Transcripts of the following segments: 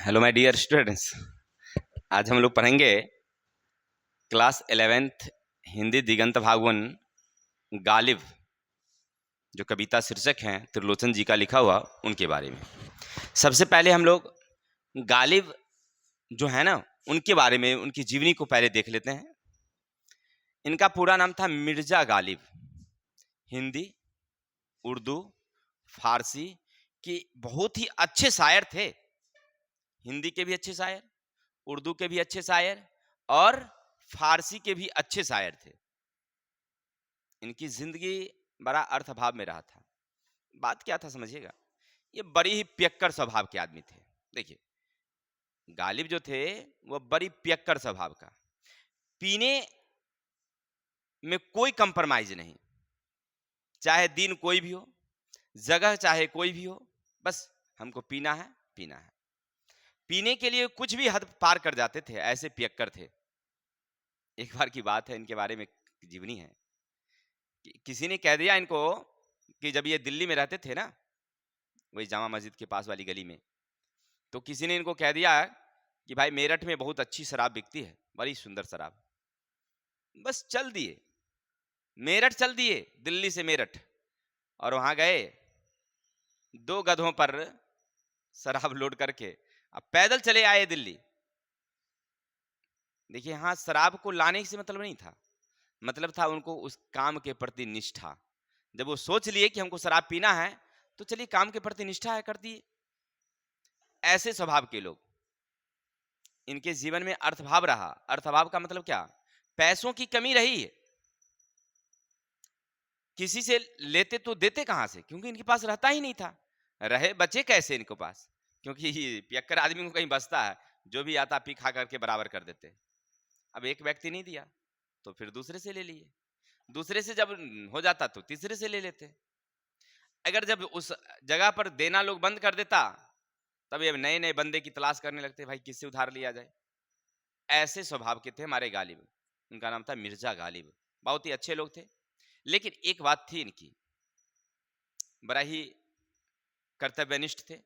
Hello my dear students. आज हम लोग पढ़ेंगे क्लास 11th हिंदी दिगंत भाग 1 गालिब, जो कविता शीर्षक हैं त्रिलोचन जी का लिखा हुआ, उनके बारे में। सबसे पहले हम लोग गालिब जो है ना, उनके बारे में, उनकी जीवनी को पहले देख लेते हैं। इनका पूरा नाम था मिर्जा गालिब। हिंदी, उर्दू, फारसी की बहुत ही अच्छे शायर थे। हिंदी के भी अच्छे शायर, उर्दू के भी अच्छे शायर और फारसी के भी अच्छे शायर थे। इनकी जिंदगी बड़ा अर्थभाव में रहा था। बात क्या था समझिएगा, ये बड़ी ही पियक्कड़ स्वभाव के आदमी थे। देखिए, गालिब जो थे वो बड़ी पियक्कड़ स्वभाव का, पीने में कोई कंप्रोमाइज नहीं, चाहे दिन कोई भी हो, जगह चाहे कोई भी हो, बस हमको पीना है, पीना है। पीने के लिए कुछ भी हद पार कर जाते थे, ऐसे पियक्कड़ थे। एक बार की बात है, इनके बारे में जीवनी है कि किसी ने कह दिया इनको कि जब ये दिल्ली में रहते थे ना, वही जामा मस्जिद के पास वाली गली में, तो किसी ने इनको कह दिया कि भाई मेरठ में बहुत अच्छी शराब बिकती है, बड़ी सुंदर शराब। बस चल दिए, मेरठ चल दिए, दिल्ली से मेरठ, और वहां गए 2 गधों पर शराब लोड करके, अब पैदल चले आए दिल्ली। देखिए, हाँ, शराब को लाने से मतलब नहीं था, मतलब था उनको उस काम के प्रति निष्ठा। जब वो सोच लिए कि हमको शराब पीना है, तो चलिए काम के प्रति निष्ठा है, कर दिए। ऐसे स्वभाव के लोग, इनके जीवन में अर्थभाव रहा। अर्थभाव का मतलब क्या? पैसों की कमी रही है, किसी से लेते तो देते कहां से, क्योंकि इनके पास रहता ही नहीं था। रहे बचे कैसे इनके पास, क्योंकि पियक्कर आदमी को कहीं बचता है, जो भी आता पी खा करके बराबर कर देते। अब एक व्यक्ति नहीं दिया तो फिर दूसरे से ले लिए, दूसरे से जब हो जाता तो तीसरे से ले लेते। अगर जब उस जगह पर देना लोग बंद कर देता, तब ये नए नए बंदे की तलाश करने लगते, भाई किससे उधार लिया जाए। ऐसे स्वभाव के थे हमारे गालिब। उनका नाम था मिर्जा गालिब। बहुत ही अच्छे लोग थे, लेकिन एक बात थी इनकी, बड़ा ही कर्तव्यनिष्ठ थे,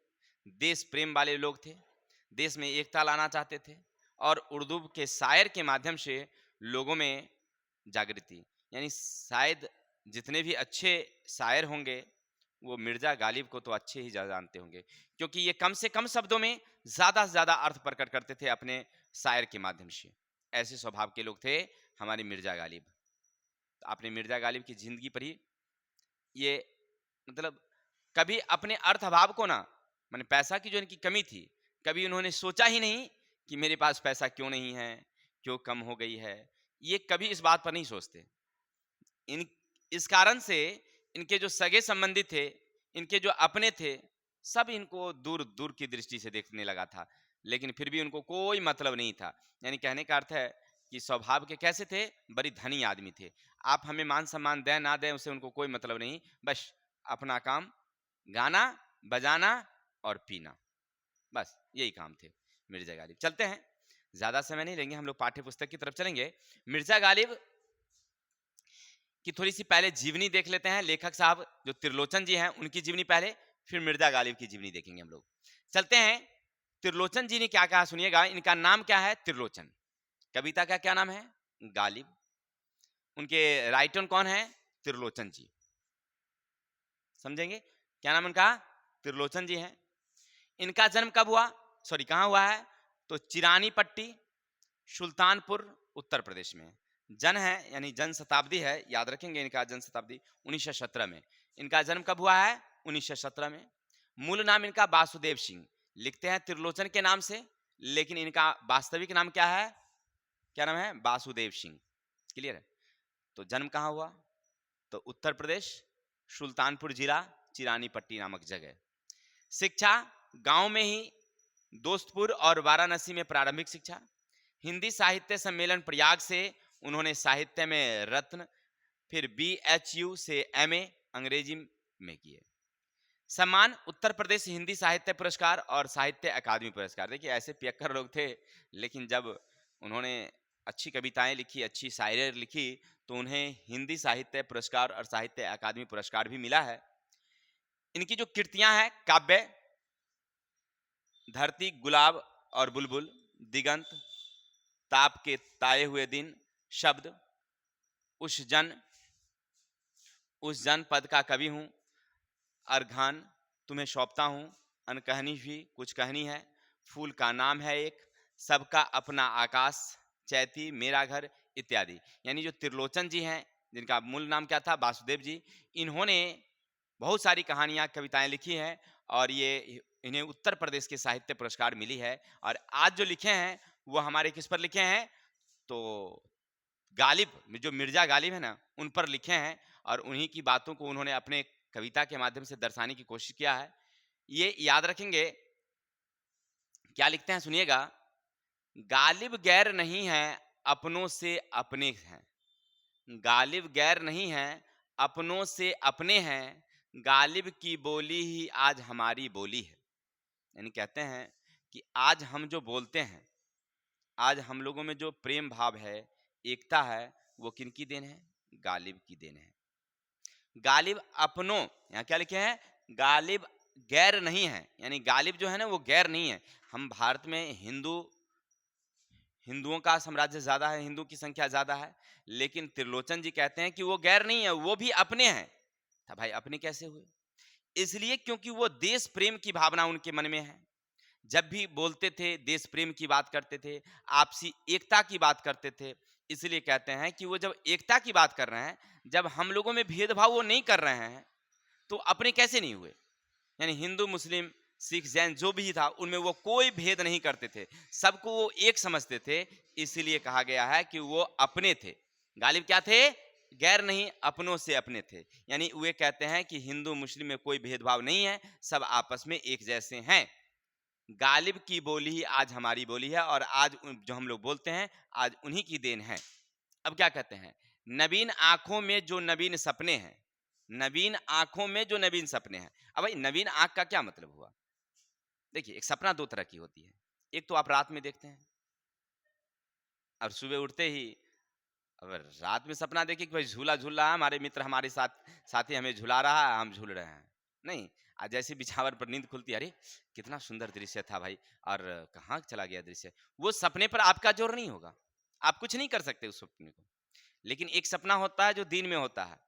देश प्रेम वाले लोग थे, देश में एकता लाना चाहते थे, और उर्दू के शायर के माध्यम से लोगों में जागृति, यानी शायद जितने भी अच्छे शायर होंगे वो मिर्जा गालिब को तो अच्छे ही जानते होंगे, क्योंकि ये कम से कम शब्दों में ज्यादा से ज्यादा अर्थ प्रकट करते थे अपने शायर के माध्यम से। ऐसे स्वभाव के लोग थे हमारे मिर्जा गालिब। तो आपने मिर्जा गालिब की जिंदगी पढ़ी, ये मतलब कभी अपने अर्थ अभाव को ना, माने पैसा की जो इनकी कमी थी, कभी उन्होंने सोचा ही नहीं कि मेरे पास पैसा क्यों नहीं है, क्यों कम हो गई है। ये कभी इस बात पर नहीं सोचते। इन इस कारण से इनके जो सगे संबंधी थे, इनके जो अपने थे, सब इनको दूर दूर की दृष्टि से देखने लगा था, लेकिन फिर भी उनको कोई मतलब नहीं था। यानी कहने का अर्थ है कि स्वभाव के कैसे थे, बड़ी धनी आदमी थे। आप हमें मान सम्मान दें ना दें, उससे उनको कोई मतलब नहीं, बस अपना काम गाना बजाना और पीना, बस यही काम थे मिर्जा गालिब। चलते हैं, ज्यादा समय नहीं लेंगे, हम लोग पाठ्य पुस्तक की तरफ चलेंगे। मिर्जा गालिब की थोड़ी सी पहले जीवनी देख लेते हैं। लेखक साहब जो त्रिलोचन जी हैं, उनकी जीवनी पहले, फिर मिर्जा गालिब की जीवनी देखेंगे हम लोग। चलते हैं, त्रिलोचन जी ने क्या कहा सुनिएगा। इनका नाम क्या है? त्रिलोचन। कविता का क्या नाम है? गालिब। उनके राइटर कौन है? त्रिलोचन जी। समझेंगे क्या नाम उनका? त्रिलोचन जी हैं। इनका जन्म कब हुआ, सॉरी कहां हुआ है? तो चिरानी पट्टी, सुल्तानपुर, उत्तर प्रदेश में जन है, यानी जन शताब्दी है, याद रखेंगे इनका जन शताब्दी 1917 में। इनका जन्म कब हुआ है? 1917 में। मूल नाम इनका वासुदेव सिंह, लिखते हैं त्रिलोचन के नाम से, लेकिन इनका वास्तविक नाम क्या है? क्या नाम है? वासुदेव सिंह। क्लियर है? तो जन्म कहाँ हुआ? तो उत्तर प्रदेश, सुल्तानपुर जिला, चिरानी पट्टी नामक जगह। शिक्षा गांव में ही, दोस्तपुर और वाराणसी में प्रारंभिक शिक्षा। हिंदी साहित्य सम्मेलन प्रयाग से उन्होंने साहित्य में रत्न, फिर BHU से MA अंग्रेजी में किए। सम्मान उत्तर प्रदेश हिंदी साहित्य पुरस्कार और साहित्य अकादमी पुरस्कार। देखिए, ऐसे पियक्कर लोग थे, लेकिन जब उन्होंने अच्छी कविताएं लिखी, अच्छी शायरी लिखी, तो उन्हें हिंदी साहित्य पुरस्कार और साहित्य अकादमी पुरस्कार भी मिला है। इनकी जो कृतियां हैं, काव्य, धरती, गुलाब और बुलबुल, दिगंत, ताप के ताए हुए दिन, शब्द, उस जन, उस जनपद का कवि हूँ, अर्घान तुम्हें सौंपता हूँ, अनकहनी भी कुछ कहनी है, फूल का नाम है एक, सबका अपना आकाश, चैती मेरा घर इत्यादि। यानी जो त्रिलोचन जी हैं, जिनका मूल नाम क्या था, वासुदेव जी, इन्होंने बहुत सारी कहानियां कविताएं लिखी हैं और ये इन्हें उत्तर प्रदेश के साहित्य पुरस्कार मिली है। और आज जो लिखे हैं वो हमारे किस पर लिखे हैं, तो गालिब, जो मिर्जा गालिब है ना, उन पर लिखे हैं और उन्हीं की बातों को उन्होंने अपने कविता के माध्यम से दर्शाने की कोशिश किया है। ये याद रखेंगे, क्या लिखते हैं सुनिएगा, गालिब गैर नहीं है अपनों से अपने हैं, गालिब गैर नहीं है अपनों से अपने हैं, गालिब की बोली ही आज हमारी बोली है। यानी कहते हैं कि आज हम जो बोलते हैं, आज हम लोगों में जो प्रेम भाव है, एकता है, वो किनकी देन है, गालिब की देन है। गालिब अपनों, यहाँ क्या लिखे हैं, गालिब गैर नहीं है, यानी गालिब जो है ना वो गैर नहीं है। हम भारत में हिंदुओं का साम्राज्य ज्यादा है, हिंदू की संख्या ज्यादा है, लेकिन त्रिलोचन जी कहते हैं कि वो गैर नहीं है, वो भी अपने हैं। था भाई, अपने कैसे हुए? इसलिए क्योंकि वो देश प्रेम की भावना उनके मन में है। जब भी बोलते थे देश प्रेम की बात करते थे, आपसी एकता की बात करते थे। इसलिए कहते हैं कि वो जब एकता की बात कर रहे हैं, जब हम लोगों में भेदभाव वो नहीं कर रहे हैं, तो अपने कैसे नहीं हुए? यानी हिंदू, मुस्लिम, सिख, जैन जो भी था, उनमें वो कोई भेद नहीं करते थे, सबको वो एक समझते थे। इसीलिए कहा गया है कि वो अपने थे। गालिब क्या थे? गैर नहीं, अपनों से अपने थे। यानी वे कहते हैं कि हिंदू मुस्लिम में कोई भेदभाव नहीं है, सब आपस में एक जैसे हैं। गालिब की बोली ही आज हमारी बोली है और आज जो हम लोग बोलते हैं, आज उन्हीं की देन है। अब क्या कहते हैं, नवीन आंखों में जो नवीन सपने हैं, नवीन आंखों में जो नवीन सपने हैं। अब भाई, नवीन आंख का क्या मतलब हुआ? देखिए, एक सपना दो तरह की होती है। एक तो आप रात में देखते हैं और सुबह उठते ही, अगर रात में सपना देखिए कि भाई झूला झूल रहा है, हमारे मित्र हमारे साथ साथी हमें झुला रहा है, हम झूल रहे हैं, नहीं। आज जैसे बिछावर पर नींद खुलती है, अरे कितना सुंदर दृश्य था भाई, और कहाँ चला गया दृश्य, वो सपने पर आपका जोर नहीं होगा, आप कुछ नहीं कर सकते उस सपने को। लेकिन एक सपना होता है जो दिन में होता है,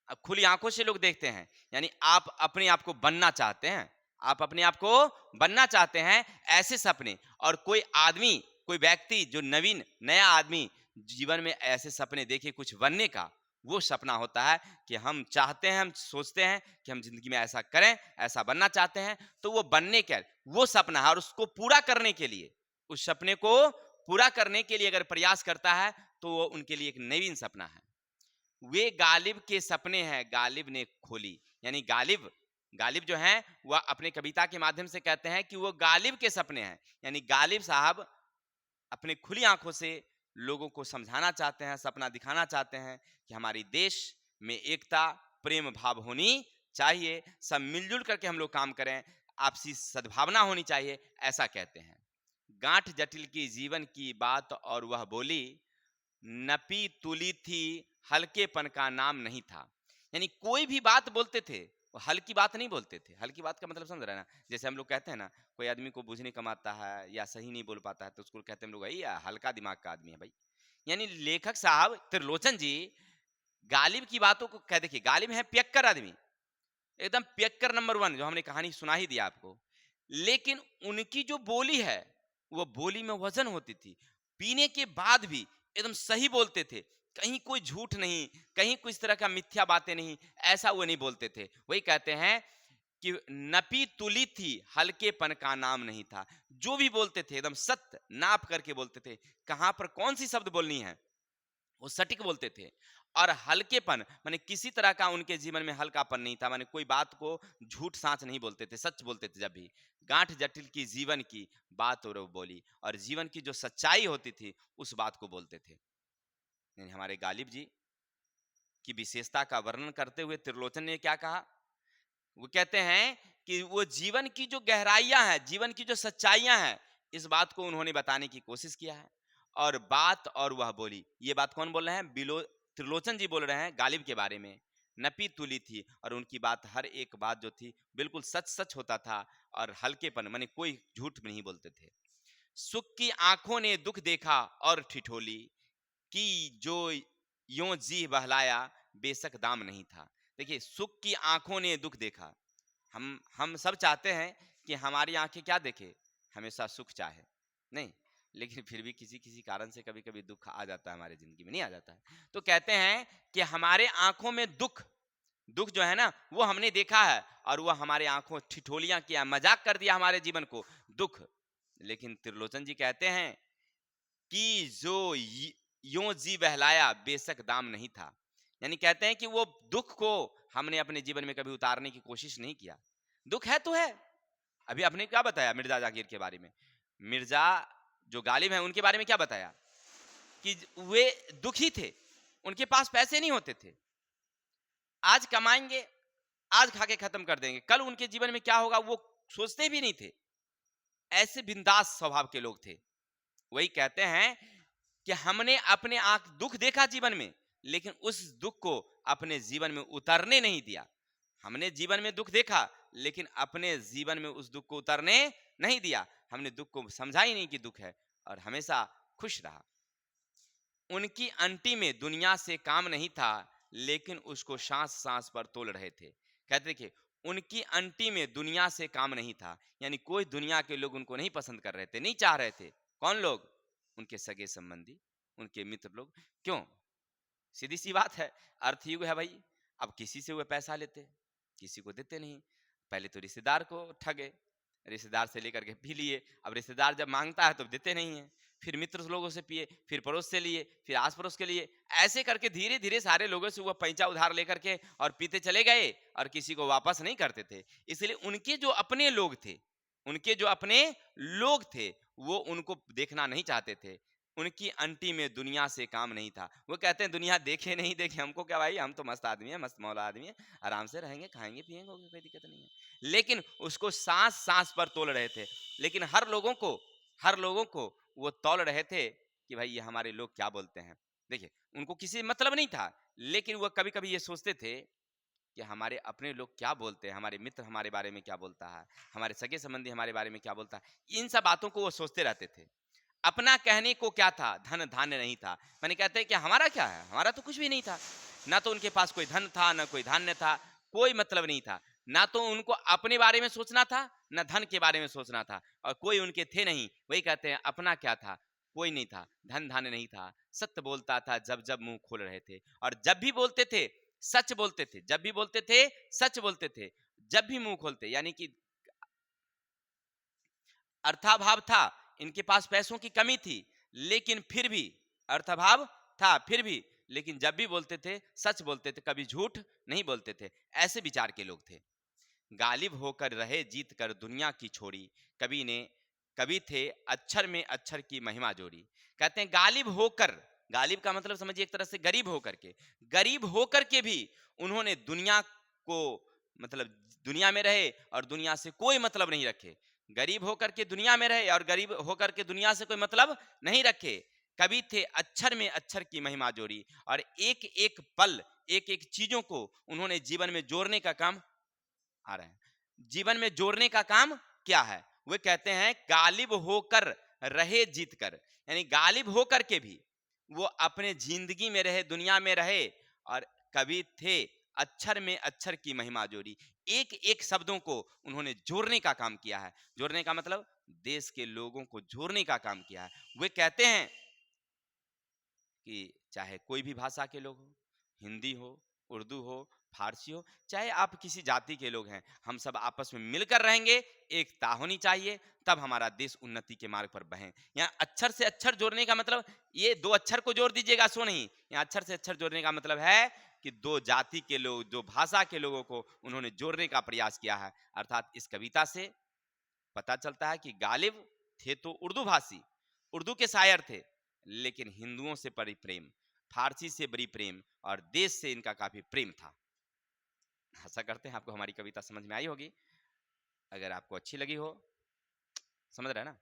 अब खुली आंखों से लोग देखते हैं, यानी आप अपने आप को बनना चाहते हैं, आप अपने आप को बनना चाहते हैं, ऐसे सपने। और कोई आदमी, कोई व्यक्ति जो नवीन नया आदमी जीवन में ऐसे सपने देखे कुछ बनने का, वो सपना होता है कि हम चाहते हैं, हम सोचते हैं कि हम जिंदगी में ऐसा करें, ऐसा बनना चाहते हैं, तो वो बनने का वो सपना है। और उसको पूरा करने के लिए, उस सपने को पूरा करने के लिए अगर प्रयास करता है, तो वो उनके लिए एक नवीन सपना है। वे गालिब के सपने हैं, गालिब ने खोली। यानी गालिब, गालिब जो हैं वह अपने कविता के माध्यम से कहते हैं कि वो गालिब के सपने हैं। यानी गालिब साहब अपने खुली आंखों से लोगों को समझाना चाहते हैं, सपना दिखाना चाहते हैं कि हमारी देश में एकता, प्रेम भाव होनी चाहिए, सब मिलजुल करके हम लोग काम करें, आपसी सद्भावना होनी चाहिए, ऐसा कहते हैं। गांठ जटिल की जीवन की बात और वह बोली, नपी तुली थी, हल्केपन का नाम नहीं था। यानी कोई भी बात बोलते थे, वो हल्की बात नहीं बोलते थे। हल्की बात का मतलब समझ रहे हैं ना, जैसे हम लोग कहते हैं ना, कोई आदमी को बुझने कम आता है या सही नहीं बोल पाता है, तो उसको कहते हैं हम लोग, भाई हल्का दिमाग का आदमी है भाई। यानी लेखक साहब त्रिलोचन जी गालिब की बातों को कह, देखिए गालिब है पियक्कर आदमी, एकदम पियक्कर नंबर वन, जो हमने कहानी सुना ही दिया आपको। लेकिन उनकी जो बोली है, वो बोली में वजन होती थी, पीने के बाद भी एकदम सही बोलते थे, कहीं कोई झूठ नहीं, कहीं कोई इस तरह का मिथ्या बातें नहीं, ऐसा वो नहीं बोलते थे। वही कहते हैं कि नपी तुली थी, हल्केपन का नाम नहीं था। जो भी बोलते थे एकदम सत्य नाप करके बोलते थे, कहां पर कौन सी शब्द बोलनी है वो सटीक बोलते थे। और हल्केपन माने किसी तरह का उनके जीवन में हल्कापन नहीं था, माने कोई बात को झूठ सांच नहीं बोलते थे, सच बोलते थे। जब भी गांठ जटिल की जीवन की बात और वो बोली, और जीवन की जो सच्चाई होती थी उस बात को बोलते थे। यानी हमारे गालिब जी की विशेषता का वर्णन करते हुए त्रिलोचन ने क्या कहा, वो कहते हैं कि वो जीवन की जो गहराइयां हैं, जीवन की जो सच्चाइयां हैं, इस बात को उन्होंने बताने की कोशिश किया है। और बात और वह बोली, ये बात कौन बोल रहे हैं, त्रिलोचन जी बोल रहे हैं गालिब के बारे में। नपी तुली थी, और उनकी बात, हर एक बात जो थी बिल्कुल सच सच होता था, और हल्केपन माने कोई झूठ नहीं बोलते थे। सुख की आंखों ने दुख देखा और ठिठोली कि जो यों जी बहलाया बेशक दाम नहीं था। देखिए, सुख की आंखों ने दुख देखा। हम सब चाहते हैं कि हमारी आंखें क्या देखे, हमेशा सुख चाहे, नहीं, लेकिन फिर भी किसी किसी कारण से कभी कभी दुख आ जाता है, हमारी जिंदगी में नहीं आ जाता है। तो कहते हैं कि हमारे आंखों में दुख, दुख जो है ना वो हमने देखा है, और वह हमारे आंखों ठिठोलियां किया, मजाक कर दिया हमारे जीवन को, दुख। लेकिन त्रिलोचन जी कहते हैं कि जो यों जी बहलाया बेशक दाम नहीं था। यानी कहते हैं कि वो दुख को हमने अपने जीवन में कभी उतारने की कोशिश नहीं किया। दुख है तो है। अभी आपने क्या बताया मिर्जा जाकिर के बारे में, मिर्जा जो गालिब हैं उनके बारे में क्या बताया कि वे दुखी थे, उनके पास पैसे नहीं होते थे, आज कमाएंगे, आज खा के खत्म कर देंगे, कल उनके जीवन में क्या होगा वो सोचते भी नहीं थे। ऐसे बिंदास स्वभाव के लोग थे। वही कहते हैं कि हमने अपने आंख दुख देखा जीवन में, लेकिन उस दुख को अपने जीवन में उतरने नहीं दिया। हमने जीवन में दुख देखा, लेकिन अपने जीवन में उस दुख को उतरने नहीं दिया। हमने दुख को समझा ही नहीं कि दुख है, और हमेशा खुश रहा। उनकी अंटी में दुनिया से काम नहीं था, लेकिन उसको सांस सांस पर तोल रहे थे। कहते देखिए, उनकी अंटी में दुनिया से काम नहीं था, यानी कोई दुनिया के लोग उनको नहीं पसंद कर रहे थे, नहीं चाह रहे थे। कौन लोग? उनके सगे संबंधी, उनके मित्र लोग। क्यों? सीधी सी बात है, अर्थयुग है भाई। अब किसी से वो पैसा लेते, किसी को देते नहीं। पहले तो रिश्तेदार को ठगे, रिश्तेदार से लेकर के पी लिए, अब रिश्तेदार जब मांगता है तो देते नहीं है। फिर मित्र लोगों से पिए, फिर पड़ोस से लिए, फिर आस पड़ोस के लिए, ऐसे करके धीरे धीरे सारे लोगों से वो पैंचा उधार लेकर के और पीते चले गए, और किसी को वापस नहीं करते थे। इसलिए उनके जो अपने लोग थे, उनके जो अपने लोग थे, वो उनको देखना नहीं चाहते थे। उनकी अंटी में दुनिया से काम नहीं था। वो कहते हैं दुनिया देखे नहीं देखे हमको क्या भाई, हम तो मस्त आदमी है, मस्त मौला आदमी है, आराम से रहेंगे, खाएंगे पिएंगे, कोई दिक्कत नहीं है। लेकिन उसको सांस सांस पर तोल रहे थे। लेकिन हर लोगों को वो तौल रहे थे कि भाई ये हमारे लोग क्या बोलते हैं। देखिए, उनको किसी मतलब नहीं था, लेकिन वो कभी कभी ये सोचते थे कि हमारे अपने लोग क्या बोलते हैं, हमारे मित्र हमारे बारे में क्या बोलता है, हमारे सगे संबंधी हमारे बारे में क्या बोलता है। इन सब बातों को वो सोचते रहते थे। अपना कहने को क्या था, धन धान्य नहीं था। मैंने कहते हैं कि हमारा क्या है, हमारा तो कुछ भी नहीं था। ना तो उनके पास कोई धन था, ना कोई धान्य था, कोई मतलब नहीं था। ना तो उनको अपने बारे में सोचना था, ना धन के बारे में सोचना था, और कोई उनके थे नहीं। वही कहते हैं अपना क्या था, कोई नहीं था, धन धान्य नहीं था। सत्य बोलता था जब जब मुंह खोल रहे थे, और जब भी बोलते थे सच बोलते थे, जब भी बोलते थे सच बोलते थे। जब भी मुंह खोलते, यानी कि अर्थाभाव था, इनके पास पैसों की कमी थी, लेकिन फिर भी अर्थाभाव था, फिर भी, लेकिन जब भी बोलते थे सच बोलते थे, कभी झूठ नहीं बोलते थे। ऐसे विचार के लोग थे। गालिब होकर रहे जीत कर दुनिया की छोड़ी, कवि ने कवि थे अक्षर में अक्षर की महिमा जोड़ी। कहते हैं गालिब होकर, गालिब का मतलब समझिए एक तरह से गरीब होकर के, गरीब होकर के भी उन्होंने दुनिया को, मतलब दुनिया में रहे और दुनिया से कोई मतलब नहीं रखे। गरीब होकर के दुनिया में रहे और गरीब होकर के दुनिया से कोई मतलब नहीं रखे। कवि थे अक्षर में अक्षर की महिमा जोड़ी, और एक एक पल, एक एक चीजों को उन्होंने जीवन में जोड़ने का काम आ रहे हैं। जीवन में जोड़ने का काम क्या है? वे कहते हैं गालिब होकर रहे जीत कर, यानी गालिब होकर के भी वो अपने जिंदगी में रहे, दुनिया में रहे, और कवि थे अक्षर में अक्षर की महिमा जोड़ी। एक एक शब्दों को उन्होंने जोड़ने का काम किया है। जोड़ने का मतलब देश के लोगों को जोड़ने का काम किया है। वे कहते हैं कि चाहे कोई भी भाषा के लोग हो, हिंदी हो, उर्दू हो, फारसी हो, चाहे आप किसी जाति के लोग हैं, हम सब आपस में मिलकर रहेंगे, एकता होनी चाहिए, तब हमारा देश उन्नति के मार्ग पर बहे। यहाँ अक्षर से अक्षर जोड़ने का मतलब ये दो अक्षर को जोड़ दीजिएगा सो नहीं। यहाँ अक्षर से अक्षर जोड़ने का मतलब है कि दो जाति के लोग, दो भाषा के लोगों को उन्होंने जोड़ने का प्रयास किया है। अर्थात इस कविता से पता चलता है कि गालिब थे तो उर्दू भाषी, उर्दू के शायर थे, लेकिन हिंदुओं से बड़ी प्रेम, फारसी से बड़ी प्रेम, और देश से इनका काफी प्रेम था। आशा करते हैं आपको हमारी कविता समझ में आई होगी। अगर आपको अच्छी लगी हो, समझ रहे हैं ना,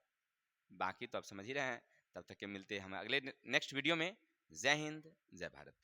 बाकी तो आप समझ ही रहे हैं। तब तक के मिलते हैं हम अगले नेक्स्ट वीडियो में। जय हिंद, जय भारत।